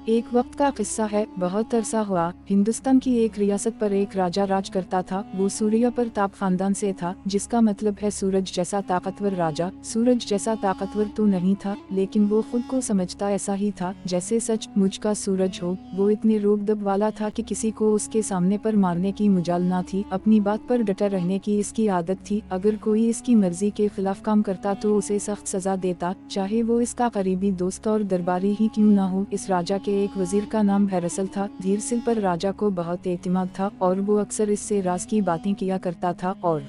एक वक्त का किस्सा है। बहुत अरसा हुआ हिंदुस्तान की एक रियासत पर एक राजा राज करता था। वो सूर्य प्रताप खानदान से था, जिसका मतलब है सूरज जैसा ताकतवर राजा। सूरज जैसा ताकतवर तो नहीं था, लेकिन वो खुद को समझता ऐसा ही था जैसे सच मुझ का सूरज हो। वो इतने रोब-दब वाला था कि किसी को उसके सामने पर मारने की मुजाल ना थी। अपनी बात पर डटा रहने की इसकी आदत थी। अगर कोई इसकी मर्जी के खिलाफ काम करता तो उसे सख्त सजा देता, चाहे वो इसका करीबी दोस्त और दरबारी ही क्यों ना हो। इस राजा के एक वजीर का नाम धीरसल था। धीरसल पर राजा को बहुत एतमाद था और वो अक्सर इससे राज की बातें किया करता था, और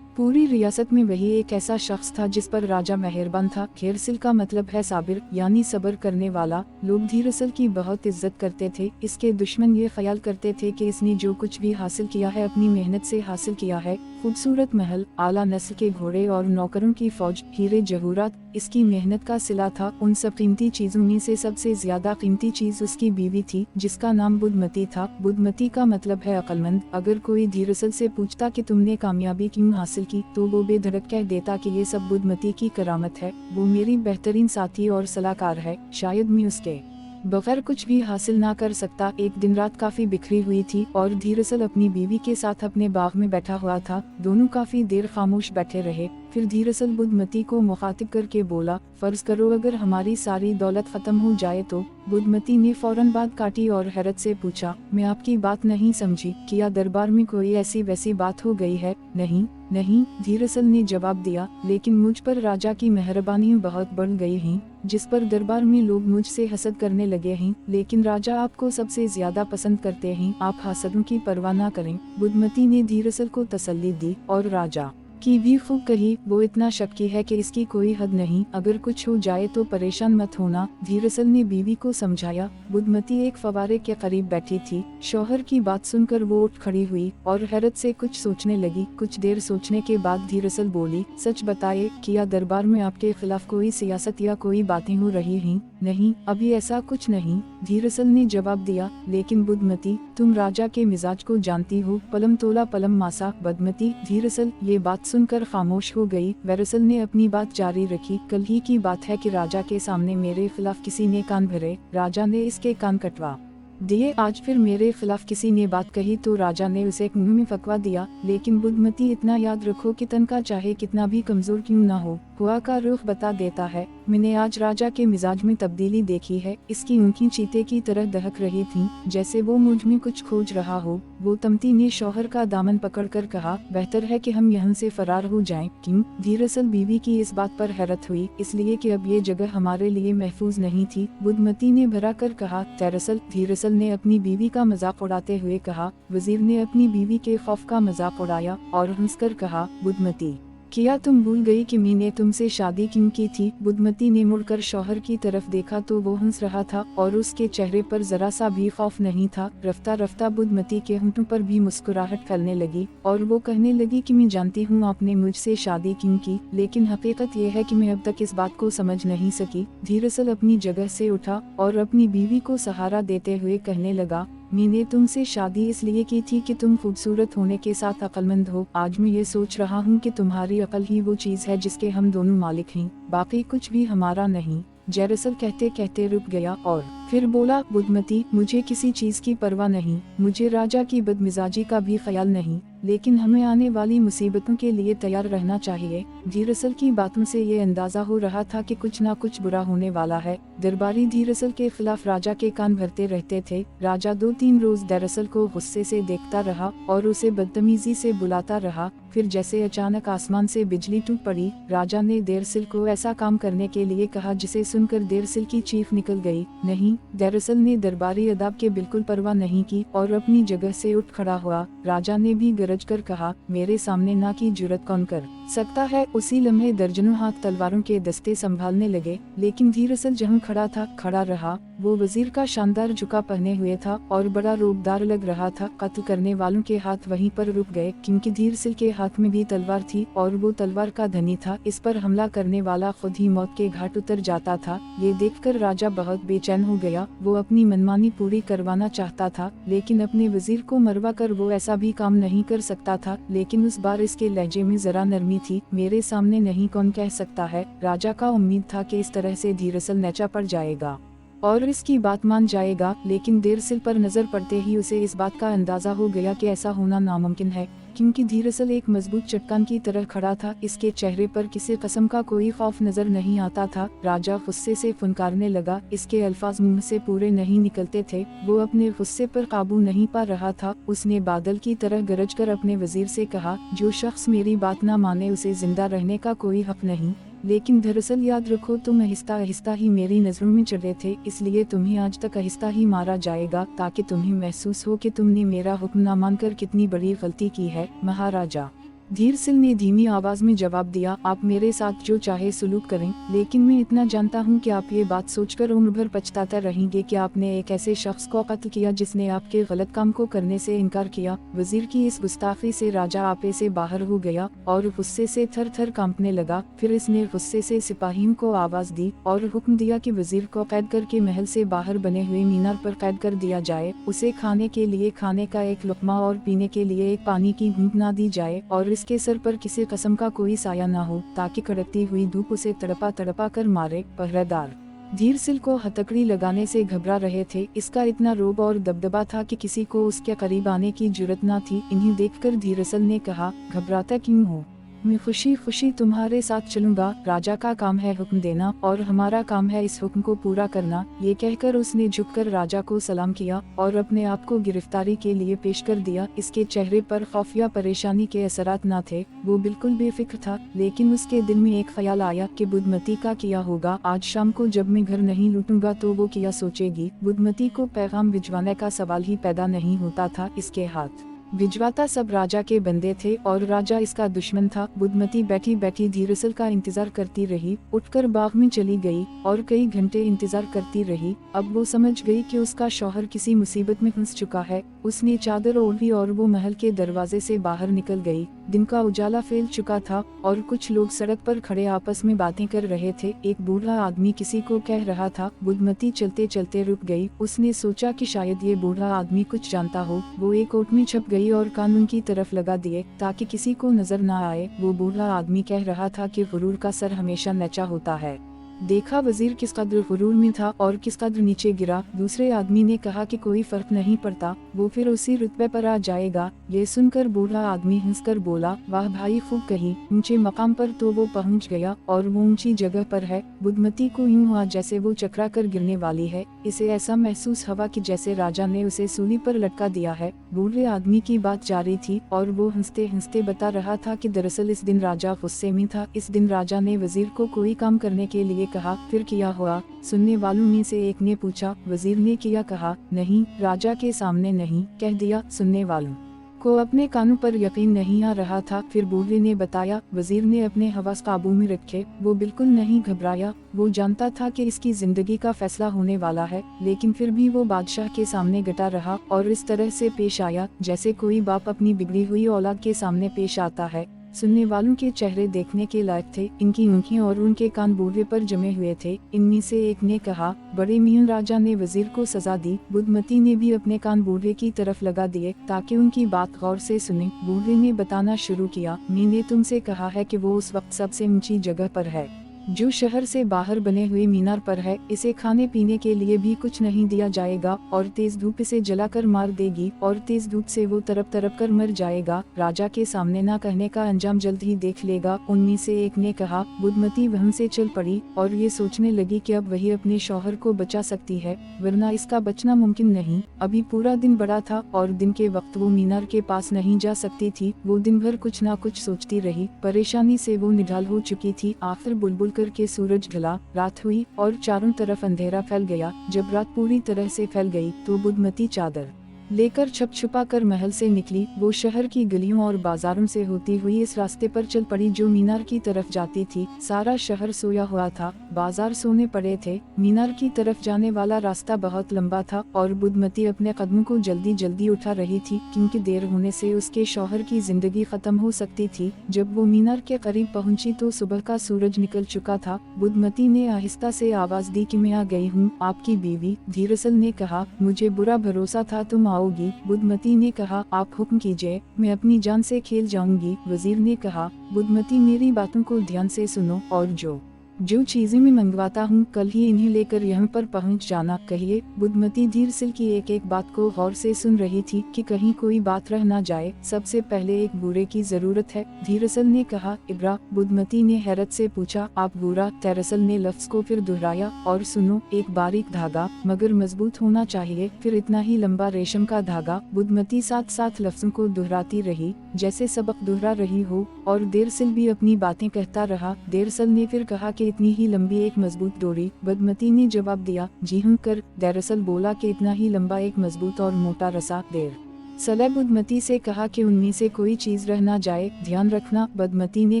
पूरी रियासत में वही एक ऐसा शख्स था जिस पर राजा मेहरबान था। धीरसल का मतलब है साबिर, यानी सब्र करने वाला। लोग धीरसल की बहुत इज्जत करते थे। इसके दुश्मन ये ख्याल करते थे कि इसने जो कुछ भी हासिल किया है अपनी मेहनत से हासिल किया है। खूबसूरत महल, आला नस्ल के घोड़े और नौकरों की फौज, हीरे जवाहरात इसकी मेहनत का सिला था। उन सब कीमती चीजों में से सबसे ज्यादा कीमती चीज उसकी बीवी थी, जिसका नाम बुद्धमती था। बुद्धमती का मतलब है अक्लमंद। अगर कोई धीरसल से पूछता कि तुमने कामयाबी क्यों हासिल की, तो वो बेधड़क कह देता कि ये सब बुद्धमती की करामत है। वो मेरी बेहतरीन साथी और सलाहकार है। शायद मैं उसके बगैर कुछ भी हासिल ना कर सकता। एक दिन रात काफी बिखरी हुई थी और धीरसल अपनी बीवी के साथ अपने बाग में बैठा हुआ था। दोनों काफी देर खामोश बैठे रहे। फिर धीरसल बुद्धमती को मुखातिब करके बोला, फर्ज करो अगर हमारी सारी दौलत खत्म हो जाए तो। बुद्धमती ने फौरन बात काटी और हैरत से पूछा, मैं आपकी बात नहीं समझी, क्या दरबार में कोई ऐसी वैसी बात हो गई है? नहीं नहीं, धीरसल ने जवाब दिया, लेकिन मुझ पर राजा की मेहरबानी बहुत बढ़ गई है, जिस पर दरबार में लोग मुझसे हसद करने लगे हैं। लेकिन राजा आपको सबसे ज्यादा पसंद करते हैं, आप हसदों की परवाह न करें। बुद्धमती ने धीरसल को तसल्ली दी और राजा की भी खूब कही। वो इतना शक्की है कि इसकी कोई हद नहीं, अगर कुछ हो जाए तो परेशान मत होना। धीरसल ने बीवी को समझाया। बुद्धमती एक फवारे के करीब बैठी थी। शौहर की बात सुनकर वो उठ खड़ी हुई और हैरत से कुछ सोचने लगी। कुछ देर सोचने के बाद धीरसल बोली, सच बताए, क्या दरबार में आपके खिलाफ कोई सियासत या कोई बातें हो रही हैं? नहीं, अभी ऐसा कुछ नहीं, धीरसल ने जवाब दिया। लेकिन बुद्धमती, तुम राजा के मिजाज को जानती हो, पलम तोला पलम मासा। बुद्धमती, धीरसल ये बात सुनकर खामोश हो गई। वैरसल ने अपनी बात जारी रखी, कल ही की बात है कि राजा के सामने मेरे खिलाफ किसी ने कान भरे, राजा ने इसके कान कटवा दिए। आज फिर मेरे खिलाफ किसी ने बात कही तो राजा ने उसे मुंह में फकवा दिया। लेकिन बुद्धमती, इतना याद रखो कि तन का चाहे कितना भी कमजोर क्यों ना हो, हुआ का रुख बता देता है। मैंने आज राजा के मिजाज में तब्दीली देखी है। इसकी ऊँखी चीते की तरह दहक रही थीं, जैसे वो मुझ में कुछ खोज रहा हो। वो तमती ने शौहर का दामन पकड़कर कहा, बेहतर है कि हम यहाँ से फरार हो जाएं। क्यों? धीरसल बीवी की इस बात पर हैरत हुई। इसलिए कि अब ये जगह हमारे लिए महफूज नहीं थी, बुद्धमती ने भरा कर कहा। दरअसल धीरसल ने अपनी बीवी का मजाक उड़ाते हुए कहा। वजीर ने अपनी बीवी के खौफ का मजाक उड़ाया और हंसकर कहा, बुद्धमती, क्या तुम भूल गई कि मैंने तुमसे शादी क्यों की थी? बुद्धमती ने मुड़कर शौहर की तरफ देखा तो वो हंस रहा था और उसके चेहरे पर जरा सा भी खौफ नहीं था। रफ्ता रफ्ता बुद्धमती के होंठों पर भी मुस्कुराहट फैलने लगी और वो कहने लगी कि मैं जानती हूँ आपने मुझसे शादी क्यों की, लेकिन हकीकत ये है कि मैं अब तक इस बात को समझ नहीं सकी। धीरसल अपनी जगह से उठा और अपनी बीवी को सहारा देते हुए कहने लगा, मैंने तुमसे शादी इसलिए की थी कि तुम खूबसूरत होने के साथ अक्लमंद हो। आज मैं ये सोच रहा हूँ कि तुम्हारी अकल ही वो चीज है जिसके हम दोनों मालिक हैं, बाकी कुछ भी हमारा नहीं। दरअसल कहते कहते रुक गया और फिर बोला, बुद्धमती, मुझे किसी चीज की परवाह नहीं, मुझे राजा की बदमिजाजी का भी ख्याल नहीं, लेकिन हमें आने वाली मुसीबतों के लिए तैयार रहना चाहिए। धीरसल की बातों से ये अंदाजा हो रहा था कि कुछ ना कुछ बुरा होने वाला है। दरबारी धीरसल के खिलाफ राजा के कान भरते रहते थे। राजा 2-3 रोज दरअसल को गुस्से से देखता रहा और उसे बदतमीजी से बुलाता रहा। फिर जैसे अचानक आसमान से बिजली टूट पड़ी, राजा ने दरअसल को ऐसा काम करने के लिए कहा जिसे सुनकर दरअसल की चीख निकल गई। नहीं, दरअसल ने दरबारी अदाब के बिल्कुल परवाह नहीं की और अपनी जगह से उठ खड़ा हुआ। राजा ने भी गरज कर कहा, मेरे सामने ना की जुर्रत कौन कर सकता है? उसी लम्हे दर्जनों हाथ तलवारों के दस्ते संभालने लगे, लेकिन धीरसल जहाँ खड़ा था खड़ा रहा। वो वजीर का शानदार झुका पहने हुए था और बड़ा रूपदार लग रहा था। कत्ल करने वालों के हाथ वहीं पर रुक गए, क्योंकि धीरसल के हाथ में भी तलवार थी और वो तलवार का धनी था। इस पर हमला करने वाला खुद ही मौत के घाट उतर जाता था। ये देखकर राजा बहुत बेचैन हो गया। वो अपनी मनमानी पूरी करवाना चाहता था, लेकिन अपने वजीर को मरवा कर वो ऐसा भी काम नहीं कर सकता था। लेकिन उस बार इसके लहजे में जरा नरमी थी। मेरे सामने नहीं कौन कह सकता है? राजा का उम्मीद था कि इस तरह से धीरसल नेचा पड़ जाएगा। और इसकी बात मान जाएगा। लेकिन देरसिल पर नजर पड़ते ही उसे इस बात का अंदाजा हो गया कि ऐसा होना नामुमकिन है, क्योंकि धीरसल एक मजबूत चट्टान की तरह खड़ा था। इसके चेहरे पर किसी किस्म का कोई खौफ नजर नहीं आता था। राजा गुस्से से फुनकारने लगा। इसके अल्फाज मुंह से पूरे नहीं निकलते थे। वो अपने गुस्से पर काबू नहीं पा रहा था। उसने बादल की तरह गरज कर अपने वजीर से कहा, जो शख्स मेरी बात ना माने उसे जिंदा रहने का कोई हक नहीं। लेकिन दरअसल याद रखो, तुम आहिस्ता आहिस्ता ही मेरी नजरों में चढ़े थे, इसलिए तुम्हें आज तक आहिस्ता ही मारा जाएगा, ताकि तुम्हें महसूस हो कि तुमने मेरा हुक्म ना मानकर कितनी बड़ी गलती की है। महाराजा धीरसिल ने धीमी आवाज में जवाब दिया, आप मेरे साथ जो चाहे सलूक करें, लेकिन मैं इतना जानता हूँ कि आप ये बात सोचकर उम्र भर पछताते रहेंगे कि आपने एक ऐसे शख्स को कत्ल किया जिसने आपके गलत काम को करने से इनकार किया। वजीर की इस गुस्ताखी से राजा आपे से बाहर हो गया और गुस्से से थर थर कांपने लगा। फिर इसने गुस्से से सिपाहियों को आवाज दी और हुक्म दिया कि वजीर को कैद करके महल से बाहर बने हुए मीनार पर कैद कर दिया जाए। उसे खाने के लिए खाने का एक लुकमा और पीने के लिए एक पानी की घूंट ना दी जाए और इसके सर पर किसी किस्म का कोई साया ना हो, ताकि कड़कती हुई धूप उसे तड़पा तड़पा कर मारे। पहरेदार धीरसिल को हथकड़ी लगाने से घबरा रहे थे। इसका इतना रोब और दबदबा था कि किसी को उसके करीब आने की जुर्रत न थी। इन्हें देखकर धीरसिल ने कहा, घबराता क्यों हो? मैं खुशी खुशी तुम्हारे साथ चलूंगा। राजा का काम है हुक्म देना और हमारा काम है इस हुक्म को पूरा करना। ये कहकर उसने झुककर राजा को सलाम किया और अपने आप को गिरफ्तारी के लिए पेश कर दिया। इसके चेहरे पर खौफ या परेशानी के असरात न थे। वो बिल्कुल बेफिक्र था। लेकिन उसके दिल में एक ख्याल आया कि बुधमती का किया होगा। आज शाम को जब मैं घर नहीं लूटूंगा तो वो क्या सोचेगी। बुधमती को पैगाम भिजवाने का सवाल ही पैदा नहीं होता था। इसके हाथ भिजवाता सब राजा के बंदे थे और राजा इसका दुश्मन था। बुधमती बैठी बैठी धीरसिल का इंतजार करती रही। उठकर बाग में चली गई और कई घंटे इंतजार करती रही। अब वो समझ गई कि उसका शौहर किसी मुसीबत में फंस चुका है। उसने चादर ओढ़ी और वो महल के दरवाजे से बाहर निकल गई। दिन का उजाला फैल चुका था और कुछ लोग सड़क पर खड़े आपस में बातें कर रहे थे। एक बूढ़ा आदमी किसी को कह रहा था। बुधमती चलते चलते रुक गई। उसने सोचा कि शायद ये बूढ़ा आदमी कुछ जानता हो। वो एक ओट में छप गई और कान उनकी तरफ लगा दिए ताकि किसी को नजर न आए। वो बूढ़ा आदमी कह रहा था कि गुरूर का सर हमेशा नचा होता है। देखा वजीर किस कदर गुरूर में था और किस कदर नीचे गिरा। दूसरे आदमी ने कहा कि कोई फर्क नहीं पड़ता, वो फिर उसी रुतबे पर आ जाएगा। ये सुनकर बूढ़ा आदमी हंसकर बोला, वाह भाई, खूब कही। ऊंचे मकाम पर तो वो पहुंच गया और वो ऊंची जगह पर है। बुधमती को यूं हुआ जैसे वो चकरा कर गिरने वाली है। इसे ऐसा महसूस हुआ कि जैसे राजा ने उसे सूली पर लटका दिया है। बूढ़े आदमी की बात जारी थी और वो हंसते हंसते बता रहा था कि दरअसल इस दिन राजा गुस्से में था। इस दिन राजा ने वजीर को कोई काम करने के लिए कहा। फिर क्या हुआ? सुनने वालों में से एक ने पूछा। वजीर ने क्या कहा? नहीं, राजा के सामने नहीं, कह दिया। सुनने वालों को अपने कानों पर यकीन नहीं आ रहा था। फिर बूढ़े ने बताया। वजीर ने अपने हवास काबू में रखे। वो बिल्कुल नहीं घबराया। वो जानता था कि इसकी जिंदगी का फैसला होने वाला है, लेकिन फिर भी वो बादशाह के सामने डटा रहा और इस तरह से पेश आया जैसे कोई बाप अपनी बिगड़ी हुई औलाद के सामने पेश आता है। सुनने वालों के चेहरे देखने के लायक थे। इनकी आंखें और उनके कान बूढ़े पर जमे हुए थे। इनमें से एक ने कहा, बड़े मियां, राजा ने वजीर को सजा दी। बुधमती ने भी अपने कान बूढ़े की तरफ लगा दिए ताकि उनकी बात गौर से सुने। बूढ़े ने बताना शुरू किया, मैंने तुमसे कहा है कि वो उस वक्त सबसे ऊंची जगह पर है जो शहर से बाहर बने हुए मीनार पर है। इसे खाने पीने के लिए भी कुछ नहीं दिया जाएगा और तेज धूप इसे जलाकर मार देगी और तेज धूप से वो तरप तरप कर मर जाएगा। राजा के सामने ना कहने का अंजाम जल्द ही देख लेगा। उनमें से एक ने कहा। बुधमती वहां से चल पड़ी और ये सोचने लगी कि अब वही अपने शौहर को बचा सकती है, वरना इसका बचना मुमकिन नहीं। अभी पूरा दिन बड़ा था और दिन के वक्त वो मीनार के पास नहीं जा सकती थी। वो दिन भर कुछ ना कुछ सोचती रही। परेशानी से वो निढाल हो चुकी थी। आखिर बुलबुल करके सूरज ढला, रात हुई और चारों तरफ अंधेरा फैल गया। जब रात पूरी तरह से फैल गई तो बुधमती चादर लेकर छप छुपा कर महल से निकली। वो शहर की गलियों और बाजारों से होती हुई इस रास्ते पर चल पड़ी जो मीनार की तरफ जाती थी। सारा शहर सोया हुआ था, बाजार सोने पड़े थे। मीनार की तरफ जाने वाला रास्ता बहुत लंबा था और बुधमती अपने कदमों को जल्दी जल्दी उठा रही थी, क्योंकि देर होने से उसके शौहर की जिंदगी खत्म हो सकती थी। जब वो मीनार के करीब पहुंची तो सुबह का सूरज निकल चुका था। बुधमती ने आहिस्ता से आवाज दी कि मैं आ गई हूँ, आपकी बीवी। धीरसिल ने कहा, मुझे बुरा भरोसा था तुम आओगी। बुधमती ने कहा, आप हुक्म कीजिए, मैं अपनी जान से खेल जाऊंगी। वजीर ने कहा, बुधमती, मेरी बातों को ध्यान से सुनो और जो जो चीजें मैं मंगवाता हूँ कल ही इन्हें लेकर यहाँ पर पहुँच जाना कहिए। बुद्धमती धीरसल की एक एक बात को गौर से सुन रही थी कि कहीं कोई बात रह ना जाए। सबसे पहले एक बूरे की जरूरत है, धीरसल ने कहा। इब्रा, बुद्धमती ने हैरत से पूछा। आप बूरा? दरअसल ने लफ्ज को फिर दोहराया। और सुनो, एक बारीक धागा, मगर मजबूत होना चाहिए, फिर इतना ही लंबा रेशम का धागा। बुद्धमती साथ साथ लफ्जों को दोहराती रही जैसे सबक दोहरा रही हो, और देरसल भी अपनी बातें कहता रहा। देरसल ने फिर कहा कि इतनी ही लंबी एक मजबूत डोरी। बुद्धमती ने जवाब दिया, जी हूँ कर। दरअसल बोला कि इतना ही लंबा एक मजबूत और मोटा रस्सा। देर सलह बुद्धमती से कहा कि उनमें से कोई चीज रह ना जाए, ध्यान रखना। बुद्धमती ने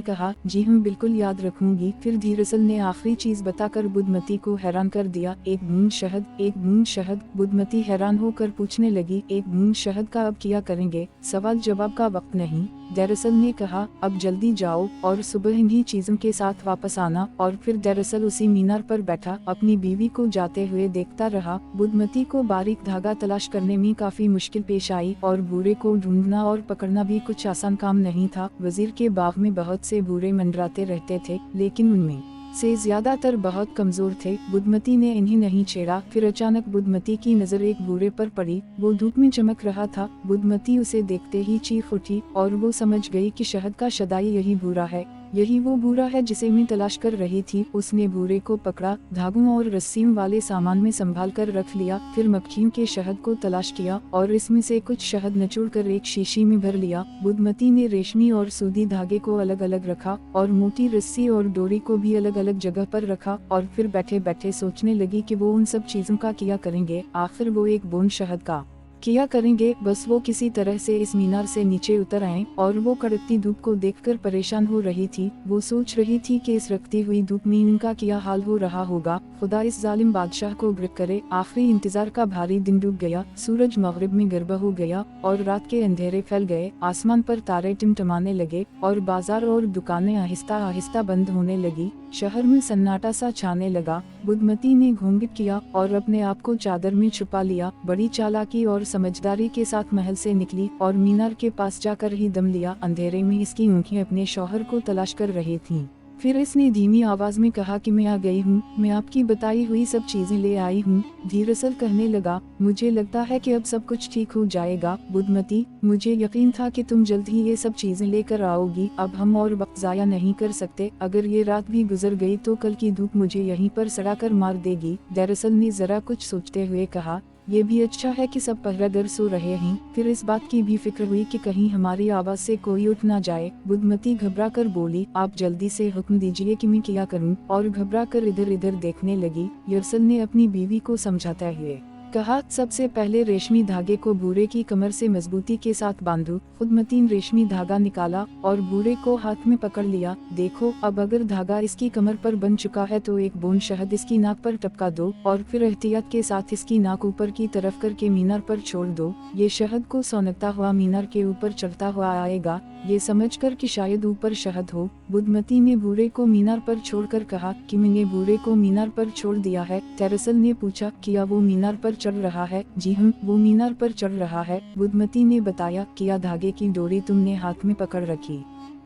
कहा, जी हूँ बिल्कुल याद रखूंगी। फिर धीरसल ने आखिरी चीज बताकर बुद्धमती को हैरान कर दिया, एक बूंद शहद, एक बूंद शहद। बुद्धमती हैरान होकर पूछने लगी, एक बूंद शहद का अब क्या करेंगे? सवाल जवाब का वक्त नहीं, दरअसल ने कहा। अब जल्दी जाओ और सुबह इन्हीं चीजों के साथ वापस आना। और फिर दरअसल उसी मीनार पर बैठा अपनी बीवी को जाते हुए देखता रहा। बुद्धमती को बारीक धागा तलाश करने में काफी मुश्किल पेश आई, और बूरे को ढूंढना और पकड़ना भी कुछ आसान काम नहीं था। वजीर के बाग में बहुत से बूरे मंडराते रहते थे, लेकिन उनमें से ज्यादातर बहुत कमजोर थे। बुद्धमती ने इन्हें नहीं छेड़ा। फिर अचानक बुद्धमती की नजर एक बूरे पर पड़ी। वो धूप में चमक रहा था। बुद्धमती उसे देखते ही चीख उठी, और वो समझ गई कि शहद का शदाई यही बूरा है, यही वो बूरा है जिसे मैं तलाश कर रही थी। उसने बूरे को पकड़ा, धागों और रस्सियों वाले सामान में संभाल कर रख लिया। फिर मक्खियों के शहद को तलाश किया और इसमें से कुछ शहद निचोड़ कर एक शीशी में भर लिया। बुद्धमती ने रेशमी और सूदी धागे को अलग अलग रखा, और मोटी रस्सी और डोरी को भी अलग अलग जगह पर रखा, और फिर बैठे बैठे सोचने लगी कि वो उन सब चीजों का क्या करेंगे। आखिर वो एक बूंद शहद का क्या करेंगे? बस वो किसी तरह से इस मीनार से नीचे उतर आए। और वो कड़कती धूप को देखकर परेशान हो रही थी। वो सोच रही थी कि इस रखती हुई धूप में इनका क्या हाल हो रहा होगा। खुदा इस जालिम बादशाह को गिरफ्त करे। आखिरी इंतजार का भारी दिन डूब गया। सूरज मगरिब में गर्ब हो गया और रात के अंधेरे फैल गए। आसमान पर तारे टिमटिमाने लगे और बाजार और दुकानें आहिस्ता आहिस्ता बंद होने लगी। शहर में सन्नाटा सा छाने लगा। बुद्धमती ने घूंघट किया और अपने आप को चादर में छुपा लिया। बड़ी चालाकी और समझदारी के साथ महल से निकली और मीनार के पास जाकर ही दम लिया। अंधेरे में इसकी आंखें अपने शौहर को तलाश कर रही थीं। फिर इसने धीमी आवाज में कहा कि मैं आ गई हूँ, मैं आपकी बताई हुई सब चीजें ले आई हूँ। धीरसल कहने लगा, मुझे लगता है कि अब सब कुछ ठीक हो जाएगा। बुद्धमती, मुझे यकीन था कि तुम जल्द ही ये सब चीजें लेकर आओगी। अब हम और वक्त जाया नहीं कर सकते। अगर ये रात भी गुजर गई तो कल की धूप मुझे यहीं पर सड़ा कर मार देगी। दरअसल ने जरा कुछ सोचते हुए कहा, ये भी अच्छा है कि सब पहरेदार सो रहे हैं। फिर इस बात की भी फिक्र हुई कि कहीं हमारी आवाज से कोई उठ ना जाए। बुद्धमती घबरा कर बोली, आप जल्दी से हुक्म दीजिए कि मैं क्या करूं? और घबरा कर इधर इधर देखने लगी। यरसल ने अपनी बीवी को समझाते हुए कहा, सबसे पहले रेशमी धागे को बूरे की कमर से मजबूती के साथ बांधो। खुद मतीन रेशमी धागा निकाला और बूरे को हाथ में पकड़ लिया। देखो, अब अगर धागा इसकी कमर पर बन चुका है तो एक बूंद शहद इसकी नाक पर टपका दो और फिर एहतियात के साथ इसकी नाक ऊपर की तरफ करके मीनार पर छोड़ दो। ये शहद को सौनकता हुआ मीनार के ऊपर चढ़ता हुआ आएगा, ये समझकर कि शायद ऊपर शहद हो। बुद्धमती ने बूरे को मीनार पर छोड़कर कहा कि मैंने बूरे को मीनार पर छोड़ दिया है। तेरसल ने पूछा, क्या वो मीनार पर चढ़ रहा है? जी हाँ, वो मीनार पर चढ़ रहा है। बुद्धमती ने बताया, क्या धागे की डोरी तुमने हाथ में पकड़ रखी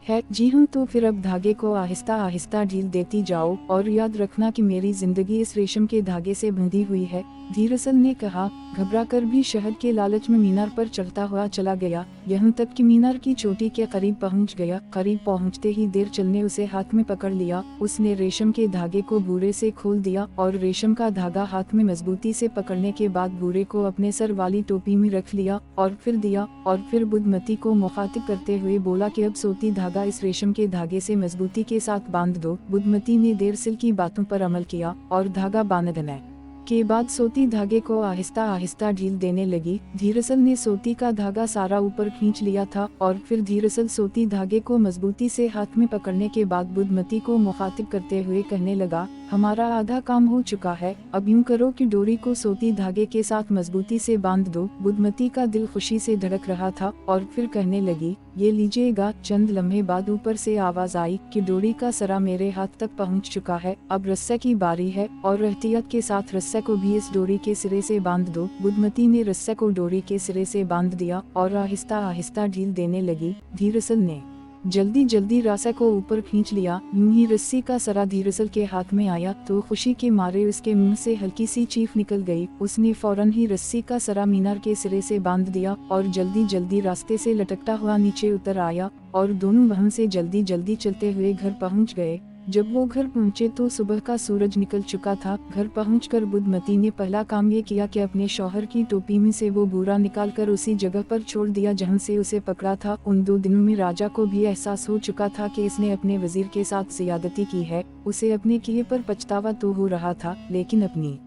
है? जी हाँ, तो फिर अब धागे को आहिस्ता आहिस्ता ढील देती जाओ और याद रखना कि मेरी जिंदगी इस रेशम के धागे से बंधी हुई है। धीरसल ने कहा। घबराकर भी शहद के लालच में मीनार पर चढ़ता हुआ चला गया, यहाँ तक कि मीनार की चोटी के करीब पहुँच गया। करीब पहुँचते ही देरचल ने उसे हाथ में पकड़ लिया। उसने रेशम के धागे को बूरे से खोल दिया और रेशम का धागा हाथ में मजबूती से पकड़ने के बाद बूरे को अपने सर वाली टोपी में रख लिया और फिर बुद्धमती को मुखातिब करते हुए बोला कि अब सोती धागा इस रेशम के धागे से मजबूती के साथ बांध दो। बुद्धमती ने देरसिल की बातों पर अमल किया और धागा बांधने के बाद सोती धागे को आहिस्ता आहिस्ता ढील देने लगी। धीरसल ने सोती का धागा सारा ऊपर खींच लिया था और फिर धीरसल सोती धागे को मजबूती से हाथ में पकड़ने के बाद बुद्धमती को मुखातिब करते हुए कहने लगा, हमारा आधा काम हो चुका है। अब यूं करो कि डोरी को सोती धागे के साथ मजबूती से बांध दो। बुद्धमती का दिल खुशी से धड़क रहा था और फिर कहने लगी, ये लीजिएगा। चंद लम्हे बाद ऊपर से आवाज आई कि डोरी का सरा मेरे हाथ तक पहुंच चुका है, अब रस्से की बारी है और एहतियात के साथ रस्से को भी इस डोरी के सिरे से बांध दो। बुद्धमती ने रस्से को डोरी के सिरे से बांध दिया और आहिस्ता आहिस्ता ढील देने लगी। धीरसल ने जल्दी जल्दी रासा को ऊपर खींच लिया। यूं ही रस्सी का सरा धीरसल के हाथ में आया तो खुशी के मारे उसके मुंह से हल्की सी चीख निकल गई। उसने फौरन ही रस्सी का सरा मीनार के सिरे से बांध दिया और जल्दी जल्दी रास्ते से लटकता हुआ नीचे उतर आया और दोनों वहां से जल्दी जल्दी चलते हुए घर पहुंच गए। जब वो घर पहुंचे तो सुबह का सूरज निकल चुका था। घर पहुंचकर बुद्धमती ने पहला काम ये किया कि अपने शौहर की टोपी में से वो बूरा निकालकर उसी जगह पर छोड़ दिया जहां से उसे पकड़ा था। उन 2 दिनों में राजा को भी एहसास हो चुका था कि इसने अपने वजीर के साथ ज़्यादती की है। उसे अपने किए पर पछतावा तो हो रहा था, लेकिन अपनी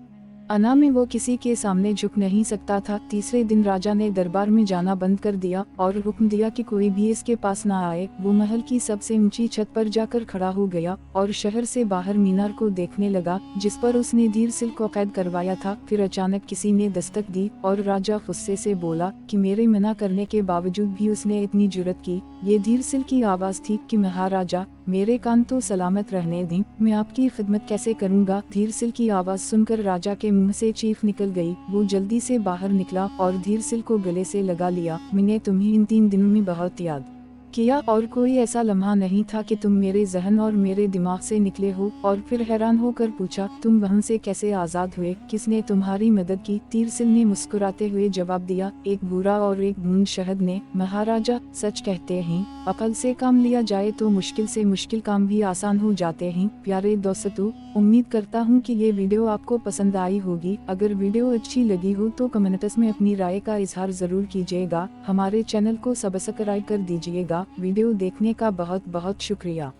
अना में वो किसी के सामने झुक नहीं सकता था। तीसरे दिन राजा ने दरबार में जाना बंद कर दिया और हुक्म दिया कि कोई भी इसके पास ना आए। वो महल की सबसे ऊंची छत पर जाकर खड़ा हो गया और शहर से बाहर मीनार को देखने लगा जिस पर उसने धीरसिल को कैद करवाया था। फिर अचानक किसी ने दस्तक दी और राजा गुस्से से बोला कि मेरे मना करने के बावजूद भी उसने इतनी जुर्रत की। ये धीरसिल की आवाज़ थी कि महाराजा, मेरे कान तो सलामत रहने दें, मैं आपकी खिदमत कैसे करूंगा। धीरसिल की आवाज़ सुनकर राजा के मुंह से चीख निकल गई। वो जल्दी से बाहर निकला और धीरसिल को गले से लगा लिया। मैंने तुम्हें इन 3 दिनों में बहुत याद किया और कोई ऐसा लम्हा नहीं था कि तुम मेरे जहन और मेरे दिमाग से निकले हो। और फिर हैरान होकर पूछा, तुम वहां से कैसे आज़ाद हुए, किसने तुम्हारी मदद की। धीरसिल ने मुस्कुराते हुए जवाब दिया, एक बूरा और एक बूंद शहद ने। महाराजा, सच कहते हैं, अकल से काम लिया जाए तो मुश्किल से मुश्किल काम भी आसान हो जाते हैं। प्यारे दोस्तों, उम्मीद करता हूँ कि ये वीडियो आपको पसंद आई होगी। अगर वीडियो अच्छी लगी हो तो कमेंट्स में अपनी राय का इजहार जरूर कीजिएगा। हमारे चैनल को सब्सक्राइब कर दीजिएगा। वीडियो देखने का बहुत बहुत शुक्रिया।